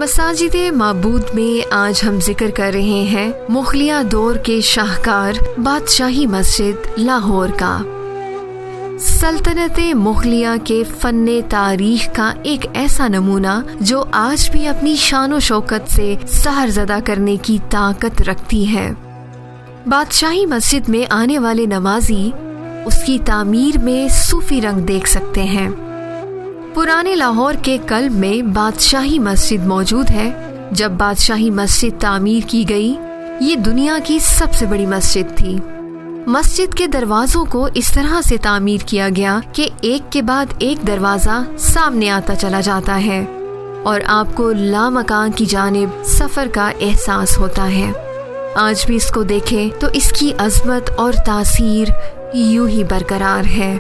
مساجد معبود میں آج ہم ذکر کر رہے ہیں مغلیہ دور کے شاہکار بادشاہی مسجد لاہور کا۔ سلطنت مغلیہ کے فن تاریخ کا ایک ایسا نمونہ جو آج بھی اپنی شان و شوکت سے سحر زدہ کرنے کی طاقت رکھتی ہے۔ بادشاہی مسجد میں آنے والے نمازی اس کی تعمیر میں صوفی رنگ دیکھ سکتے ہیں۔ پرانے لاہور کے قلب میں بادشاہی مسجد موجود ہے۔ جب بادشاہی مسجد تعمیر کی گئی، یہ دنیا کی سب سے بڑی مسجد تھی۔ مسجد کے دروازوں کو اس طرح سے تعمیر کیا گیا کہ ایک کے بعد ایک دروازہ سامنے آتا چلا جاتا ہے اور آپ کو لامکان کی جانب سفر کا احساس ہوتا ہے۔ آج بھی اس کو دیکھیں تو اس کی عظمت اور تاثیر یوں ہی برقرار ہے۔